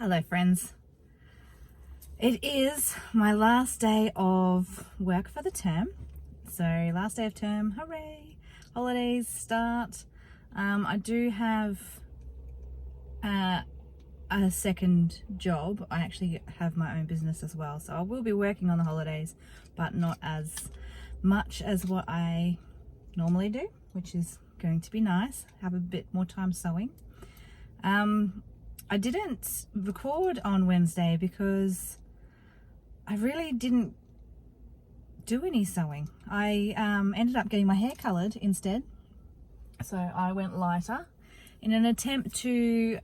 Hello friends. It is my last day of work for the term. So last day of term, hooray! Holidays start. I do have a second job. I actually have my own business as well. So I will be working on the holidays, but not as much as what I normally do, which is going to be nice. Have a bit more time sewing. I didn't record on Wednesday because I really didn't do any sewing. I ended up getting my hair coloured instead. So I went lighter in an attempt to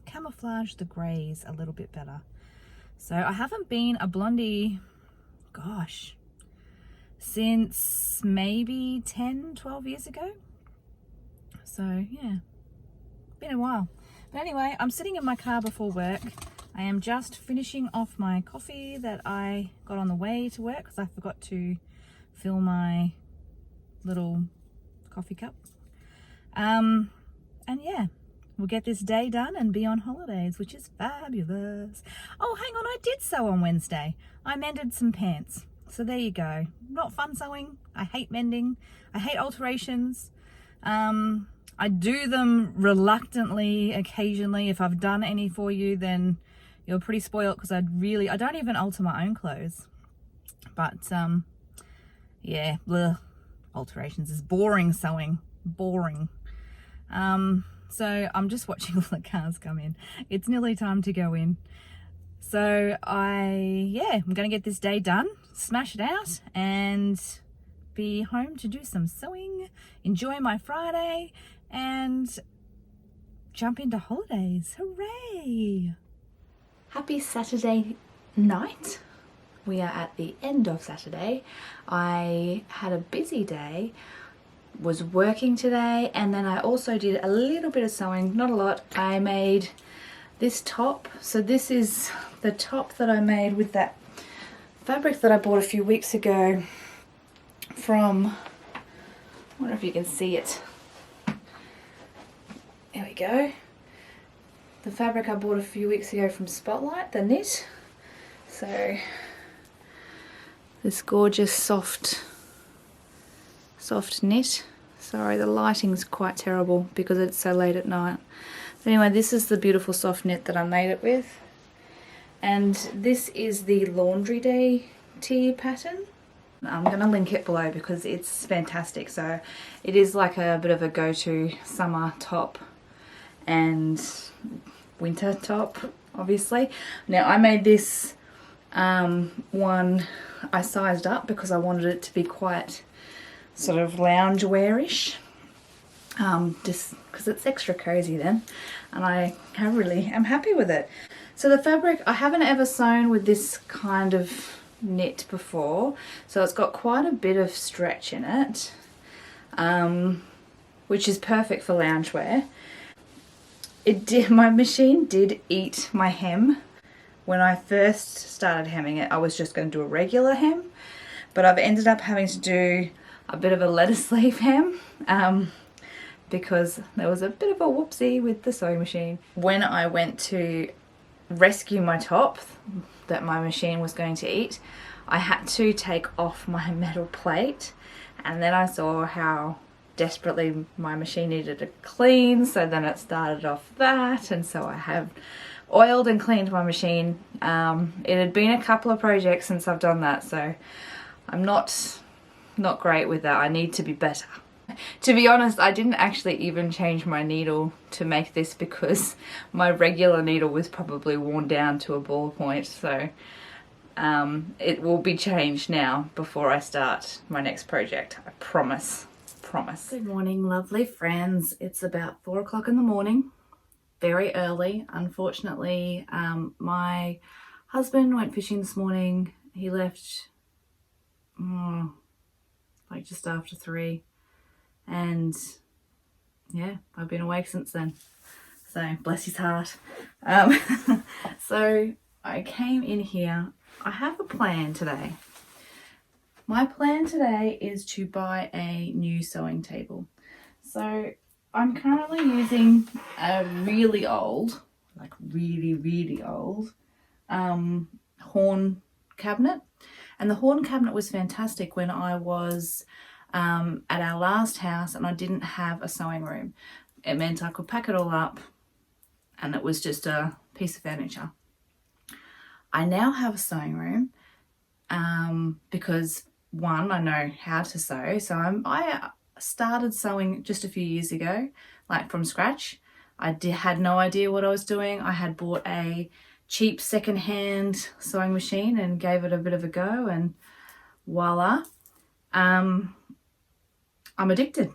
camouflage the greys a little bit better. So I haven't been a blondie, gosh, since maybe 10, 12 years ago. So yeah, been a while. But anyway, I'm sitting in my car before work. I am just finishing off my coffee that I got on the way to work because I forgot to fill my little coffee cup. And yeah, we'll get this day done and be on holidays, which is fabulous. Oh, hang on, I did sew on Wednesday. I mended some pants. So there you go. Not fun sewing. I hate mending. I hate alterations. I do them reluctantly occasionally. If I've done any for you, then you're pretty spoiled because I don't even alter my own clothes. But yeah, bleh. Alterations is boring sewing, boring. So I'm just watching all the cars come in. It's nearly time to go in. So I'm gonna get this day done, smash it out, and be home to do some sewing, enjoy my Friday, and jump into holidays. Hooray! Happy Saturday night. We are at the end of Saturday. I had a busy day, was working today, and then I also did a little bit of sewing, not a lot. I made this top. So this is the top that I made with that fabric that I bought a few weeks ago from, I wonder if you can see it. There we go. The fabric I bought a few weeks ago from Spotlight, the knit. So this gorgeous soft knit. Sorry, the lighting's quite terrible because it's so late at night. But anyway, this is the beautiful soft knit that I made it with. And this is the Laundry Day tee pattern. I'm going to link it below because it's fantastic. So it is like a bit of a go-to summer top and winter top, obviously. Now I made this one, I sized up because I wanted it to be quite sort of loungewear-ish, just because it's extra cozy then, and I really am happy with it. So the fabric, I haven't ever sewn with this kind of knit before, so it's got quite a bit of stretch in it, which is perfect for loungewear. My machine did eat my hem. When I first started hemming it, I was just going to do a regular hem, but I've ended up having to do a bit of a letter sleeve hem because there was a bit of a whoopsie with the sewing machine. When I went to rescue my top that my machine was going to eat, I had to take off my metal plate, and then I saw how desperately my machine needed a clean, so then it started off that, and so I have oiled and cleaned my machine. It had been a couple of projects since I've done that, so I'm not great with that. I need to be better. To be honest, I didn't actually even change my needle to make this because my regular needle was probably worn down to a ball point, so it will be changed now before I start my next project. I promise. Good morning, lovely friends. It's about 4 o'clock in the morning, very early. Unfortunately, my husband went fishing this morning. He left like just after 3, and yeah, I've been awake since then, so bless his heart. So I came in here. I have a plan today. My plan today is to buy a new sewing table. So I'm currently using a really old like really, really old horn cabinet. And the horn cabinet was fantastic when I was at our last house and I didn't have a sewing room. It meant I could pack it all up and it was just a piece of furniture. I now have a sewing room because one, I know how to sew. So I started sewing just a few years ago, like from scratch. I had no idea what I was doing. I had bought a cheap second-hand sewing machine and gave it a bit of a go, and voila, I'm addicted.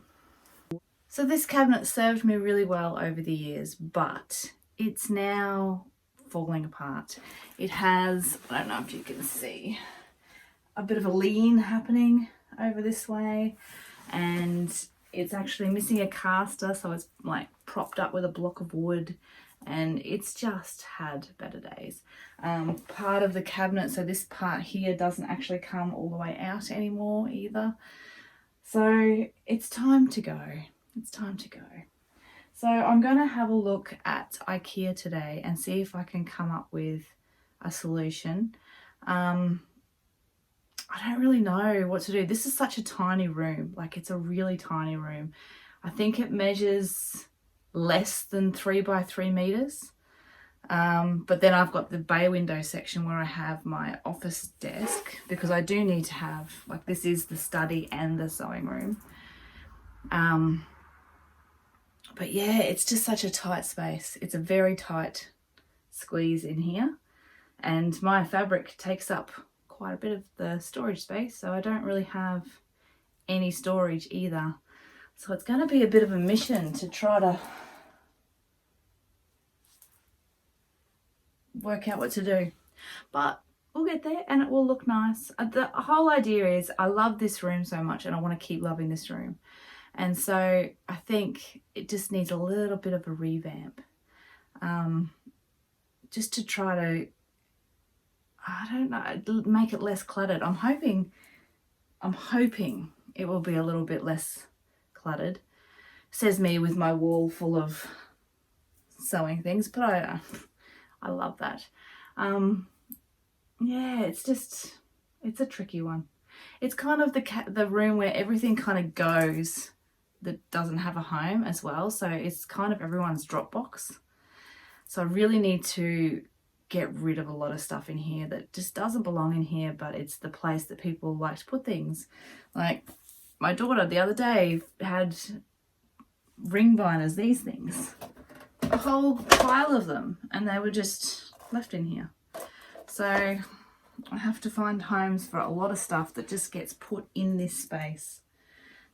So this cabinet served me really well over the years, but it's now falling apart. It has, I don't know if you can see, a bit of a lean happening over this way, and it's actually missing a caster, so it's like propped up with a block of wood, and it's just had better days. Part of the cabinet, so this part here doesn't actually come all the way out anymore either. So it's time to go. It's time to go. So I'm going to have a look at IKEA today and see if I can come up with a solution. I don't really know what to do. This is such a tiny room. Like, it's a really tiny room. I think it measures less than 3 by 3 meters. But then I've got the bay window section where I have my office desk, because I do need to have, like, this is the study and the sewing room. But yeah, it's just such a tight space. It's a very tight squeeze in here, and my fabric takes up quite a bit of the storage space, so I don't really have any storage either. So it's going to be a bit of a mission to try to work out what to do, but we'll get there and it will look nice. The whole idea is I love this room so much and I want to keep loving this room, and so I think it just needs a little bit of a revamp, just to try to, I don't know, make it less cluttered. I'm hoping it will be a little bit less cluttered. Says me with my wall full of sewing things, but I love that. Yeah, it's a tricky one. It's kind of the room where everything kind of goes that doesn't have a home as well. So it's kind of everyone's drop box. So I really need to get rid of a lot of stuff in here that just doesn't belong in here, but it's the place that people like to put things. Like my daughter the other day had ring binders, these things, a whole pile of them, and they were just left in here. So I have to find homes for a lot of stuff that just gets put in this space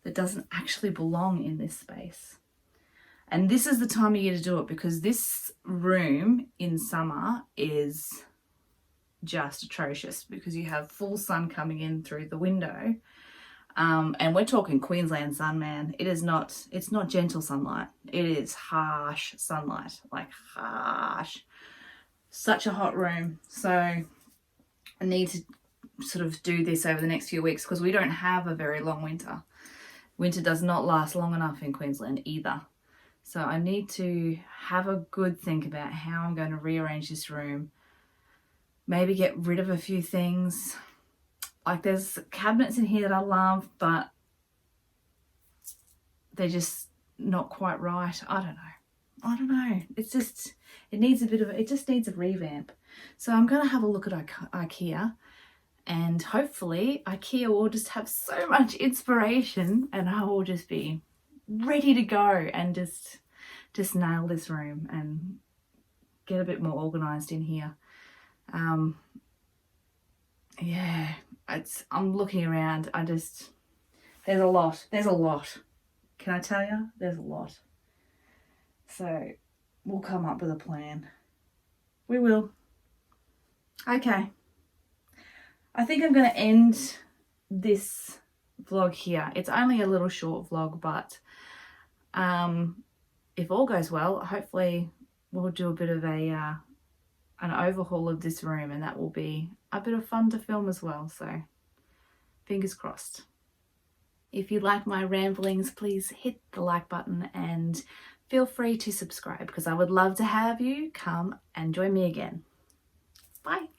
that doesn't actually belong in this space. And this is the time of year to do it, because this room in summer is just atrocious because you have full sun coming in through the window. And we're talking Queensland sun, man. It's not gentle sunlight. It is harsh sunlight, like harsh. Such a hot room. So I need to sort of do this over the next few weeks because we don't have a very long winter. Winter does not last long enough in Queensland either. So I need to have a good think about how I'm going to rearrange this room. Maybe get rid of a few things. Like, there's cabinets in here that I love, but they're just not quite right. I don't know. It's just, it just needs a revamp. So I'm going to have a look at IKEA, and hopefully IKEA will just have so much inspiration and I will just be ready to go and just nail this room and get a bit more organized in here. Yeah, I'm looking around. There's a lot. Can I tell you? There's a lot. So we'll come up with a plan. We will. Okay. I think I'm going to end this vlog here. It's only a little short vlog, but if all goes well, hopefully we'll do a bit of an overhaul of this room, and that will be a bit of fun to film as well. So fingers crossed. If you like my ramblings, please hit the like button and feel free to subscribe because I would love to have you come and join me again. Bye.